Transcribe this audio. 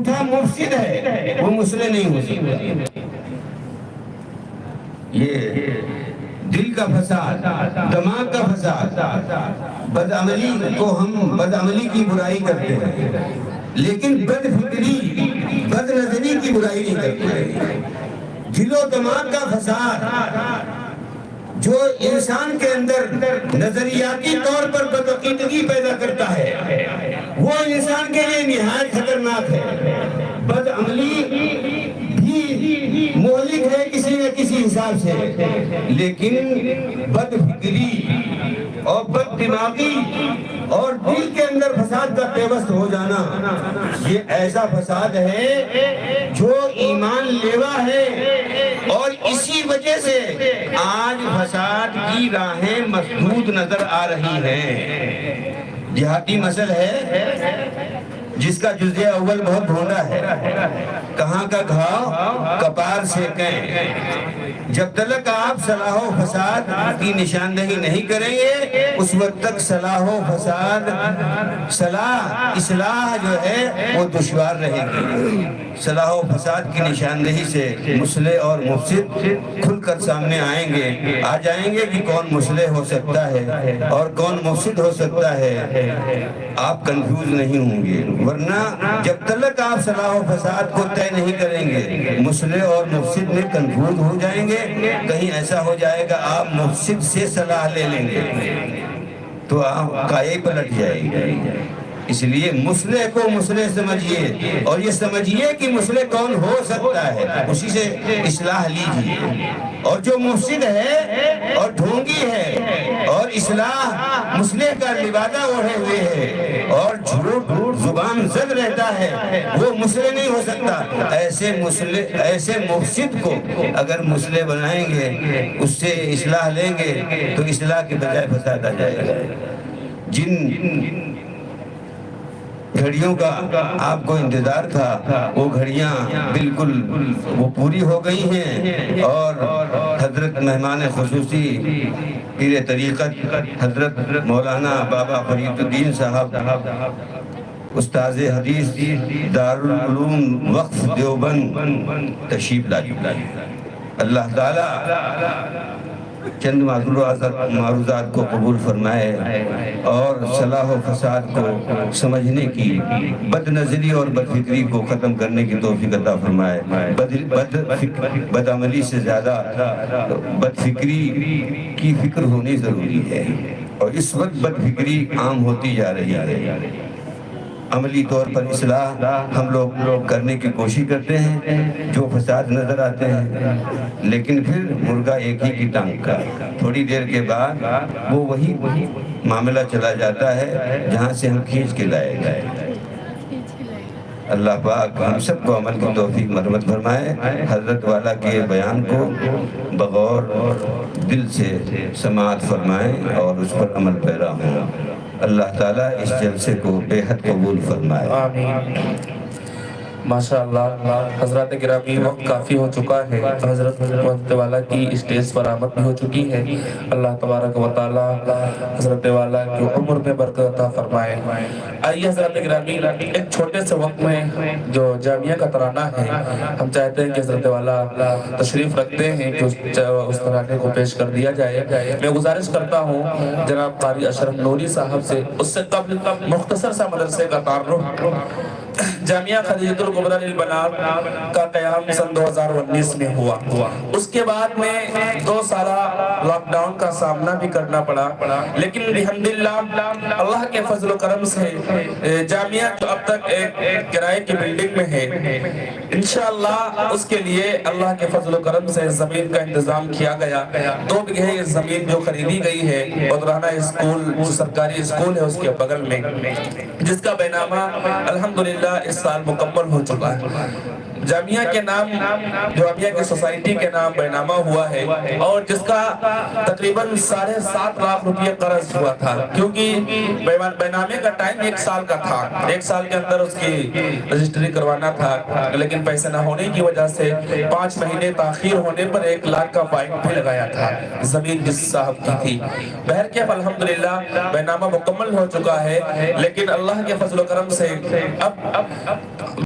جھوٹا مفسد ہے وہ مصلح نہیں ہو سکتا۔ یہ دل کا فساد، دماغ کا فساد، بدعملی کو ہم بدعملی کی برائی کرتے ہیں لیکن بد فکری، بد نظری کی برائی نہیں کرتے۔ دل و دماغ کا فساد جو انسان کے اندر نظریاتی طور پر بدعقیدگی پیدا کرتا ہے وہ انسان کے لیے نہایت خطرناک ہے۔ بدعملی بھی مہلک ہے کسی نہ کسی حساب سے، لیکن بد فکری اور بد دماغی اور دل کے اندر فساد کا پیوست ہو جانا یہ ایسا فساد ہے جو ایمان لیوا ہے، اور اسی وجہ سے آج فساد کی راہیں مسدود نظر آ رہی ہیں۔ دیہاتی مسئلہ ہے جس کا جزء اول بہت بھونڈا ہے، کہاں کا گھاؤ کپار سیکیں۔ جب تک آپ صلاح و فساد کی نشاندہی نہیں کریں گے اس وقت تک صلاح و فساد، اصلاح جو ہے وہ دشوار رہے گی۔ صلاح و فساد کی نشاندہی سے مصلح اور مفسد کھل کر سامنے آئیں گے، آ جائیں گے کہ کون مصلح ہو سکتا ہے اور کون مفسد ہو سکتا ہے۔ آپ کنفیوز نہیں ہوں گے، ورنہ جب تک آپ صلاح و فساد کو طے نہیں کریں گے مصلح اور مفسد میں کنفیوز ہو جائیں گے۔ کہیں ایسا ہو جائے گا آپ مفسد سے صلاح لے لیں گے تو آپ کائے پلٹ جائے گی۔ اس لیے مصلح کو مصلح سمجھیے اور یہ سمجھیے کہ مصلح کون ہو سکتا ہے، اسی سے اصلاح لیجیے۔ اور جو مفسد ہے اور ڈھونگی ہے اور اصلاح مصلح کا لبادہ اوڑھے ہوئے ہے اور جھوٹ زبان زد رہتا ہے وہ مصلح نہیں ہو سکتا۔ ایسے مفسد کو اگر مصلح بنائیں گے، اس سے اصلاح لیں گے تو اصلاح کے بجائے فساد آ جائے گا۔ جن گھڑیوں کا آپ کو انتظار تھا وہ گھڑیاں بالکل وہ پوری ہو گئی ہیں، اور حضرت مہمان خصوصی پیر طریقت حضرت مولانا بابا فرید الدین صاحب استاذ حدیث دارالعلوم وقف دیوبند تشریف لائے۔ اللہ تعالیٰ چند معروضات کو قبول فرمائے اور صلاح و فساد کو سمجھنے کی، بد نظری اور بد فکری کو ختم کرنے کی توفیق عطا فرمائے۔ بد عملی سے زیادہ بد فکری کی فکر ہونی ضروری ہے، اور اس وقت بد فکری عام ہوتی جا رہی ہے۔ عملی طور پر اصلاح ہم لوگ کرنے کی کوشش کرتے ہیں، جو فساد نظر آتے ہیں، لیکن پھر مرغا ایک ہی کی ٹانگ کا، تھوڑی دیر کے بعد وہ وہی معاملہ چلا جاتا ہے جہاں سے ہم کھینچ کے لائے گئے۔ اللہ پاک ہم سب کو عمل کی توفیق مرحمت فرمائے۔ حضرت والا کے بیان کو بغور دل سے سماعت فرمائے اور اس پر عمل پیرا ہوں۔ اللہ تعالیٰ اس جلسے کو بے حد قبول فرمائے۔ آمین۔ ماشاءاللہ حضرات گرامی وقت کافی ہو چکا ہے، حضرت والا کی اسٹیج پر آمد بھی ہو چکی ہے۔ اللہ تبارک و تعالیٰ حضرت والا کی عمر میں برکت عطا فرمائے۔ آئیے حضرات گرامی ایک چھوٹے سے وقت میں جو جامعہ کا ترانہ ہے ہم چاہتے ہیں کہ حضرت والا تشریف رکھتے ہیں کہ اس ترانے کو پیش کر دیا جائے۔ میں گزارش کرتا ہوں جناب قاری اشرف نوری صاحب سے، اس سے قبل مختصر سا مدرسے کا تعارف۔ جامعہ خدیجۃ الکبریٰ للبنات کا قیام سن 2019 میں ہوا۔ اس کے بعد میں 2 سالہ لاک ڈاؤن کا سامنا بھی کرنا پڑا، لیکن الحمدللہ اللہ کے فضل و کرم سے جامعہ جو اب تک ایک کرائے کی بلڈنگ میں ہے، انشاءاللہ اس کے لیے اللہ کے فضل و کرم سے زمین کا انتظام کیا گیا۔ 2 بیگھے زمین جو خریدی گئی ہے بدرانہ اسکول جو سرکاری اسکول ہے اس کے بغل میں، جس کا بینامہ الحمدللہ اس سال مکمل ہو چکا ہے۔ جامعہ کے نام جامعہ کی سوسائٹی کے نام بینامہ ہوا ہے، اور جس کا تقریباً 7.5 لاکھ روپیہ قرض ہوا تھا، کیونکہ بینامے کا ٹائم 1 سال کا تھا، 1 سال کے اندر اس کی رجسٹری کروانا تھا، لیکن پیسے نہ ہونے کی وجہ سے 5 مہینے تاخیر ہونے پر 1 لاکھ کا فائن بھی لگایا تھا۔ زمین جس صاحب کی تھی، بہرکیف الحمدللہ بینامہ مکمل ہو چکا ہے، لیکن اللہ کے فضل و کرم سے اب